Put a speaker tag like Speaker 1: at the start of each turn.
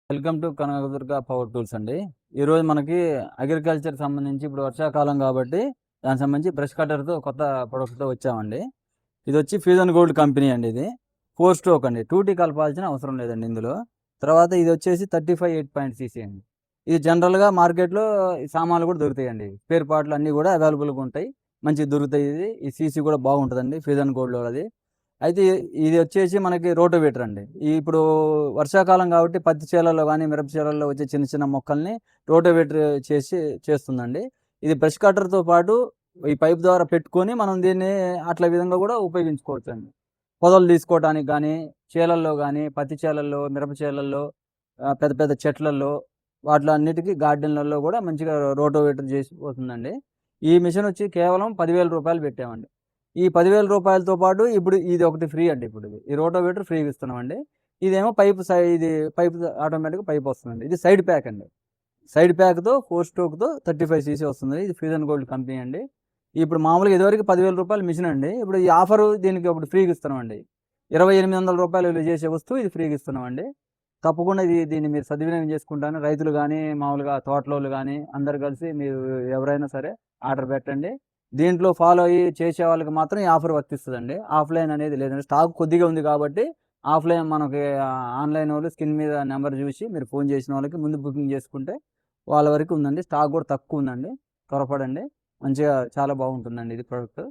Speaker 1: Welcome to Kanakadurga power tools అండి. ఈరోజు మనకి అగ్రికల్చర్ సంబంధించి ఇప్పుడు వర్షాకాలం కాబట్టి దానికి సంబంధించి బ్రష్ కట్టర్‌తో కొత్త ప్రొడక్ట్‌తో వచ్చామండి. ఇదొచ్చి ఫ్యూజన్ గోల్డ్ కంపెనీ అండి ఇది. 4 స్ట్రోక్ అండి. 2టీ కలపాల్సిన అవసరం లేదండి ఇందులో. తర్వాత ఇదొచ్చేసి 35 8 సీసీ అండి. ఇది జనరల్‌గా మార్కెట్‌లో ఈ సామాన్లు కూడా దొరుకుతాయండి. స్పేర్ పార్ట్‌లు అన్నీ కూడా అవైలబుల్‌గా ఉంటాయి. మంచిగా దొరుకుతాయి ఇది. ఈ సీసీ కూడా బాగుంటదండి ఫ్యూజన్ గోల్డ్‌లోది. అయితే ఇది వచ్చేసి మనకి రోటోవేటర్ అండి. ఇప్పుడు వర్షాకాలం కాబట్టి పత్తి చేలల్లో గానీ, మిరప చేలల్లో వచ్చే చిన్న చిన్న మొక్కల్ని రోటోవేటర్ చేస్తుందండి. ఇది బ్రష్ కట్టర్‌తో పాటు ఈ పైప్ ద్వారా పెట్టుకొని మనం దీన్ని అట్ల విధంగా గూడా ఉపయోగించుకోవచ్చండి. పొదలు తీసుకోవటానికి గానీ, చేలల్లో గానీ, పత్తి చేలల్లో, మిరప చేలల్లో, పెద్ద పెద్ద చెట్లల్లో వాటిలన్నిటికి గార్డెన్‌లలో గూడా మంచిగా రోటోవేటర్ చేసిపోతుందండి. ఈ మిషనొచ్చి కేవలం రూ. 10,000 పెట్టామండి. ఈ రూ. 10,000తో పాటు ఇప్పుడు ఇది ఒకటి ఫ్రీ అండి ఇప్పుడిది. ఈ రోటోవేటర్ ఫ్రీగా ఇస్తున్నామండి. ఇదేమో ఇది పైప్ ఆటోమేటిక్‌గా పైపొస్తుందండి. ఇది సైడ్ ప్యాక్ అండి. సైడ్ ప్యాక్‌తో 4 స్ట్రోక్‌తో 35 సీసీ వస్తుంది. ఇది ఫ్యూజన్ గోల్డ్ కంపెనీ అండి. ఇప్పుడు మామూలుగా ఇదివరకు రూ. 10,000 మిషన్ అండి. ఇప్పుడు ఈ ఆఫరు దీనికి ఇప్పుడు ఫ్రీగా ఇస్తున్నామండి. రూ. 2,800 విలువ చేసే వస్తువు ఇది ఫ్రీగా ఇస్తున్నామండి. తప్పకుండా దీన్ని మీరు సద్వినియోగం చేసుకుంటాను. రైతులు గానీ, మామూలుగా తోటలోళ్ళు గానీ అందరూ కలిసి మీరు ఎవరైనా సరే ఆర్డర్ పెట్టండి. దీంట్లో ఫాలో అయ్యి చేసే వాళ్ళకి మాత్రం ఈ ఆఫర్ వర్తిస్తదండి. ఆఫ్‌లైన్ అనేది లేదండి. స్టాక్ కొద్దిగా ఉంది కాబట్టి ఆఫ్‌లైన్ మనకి ఆన్‌లైన్ వోళ్ళు స్క్రీన్ మీద నంబర్ జూసి మీరు ఫోన్ చేసిన వాళ్ళకి ముందు బుకింగ్ చేసుకుంటే వాళ్ళ వరకు ఉందండి. స్టాక్ గూడా తక్కువుందండి. త్వరపడండి. మంచిగా చాలా బాగుంటుందండి ఇది ప్రొడక్ట్.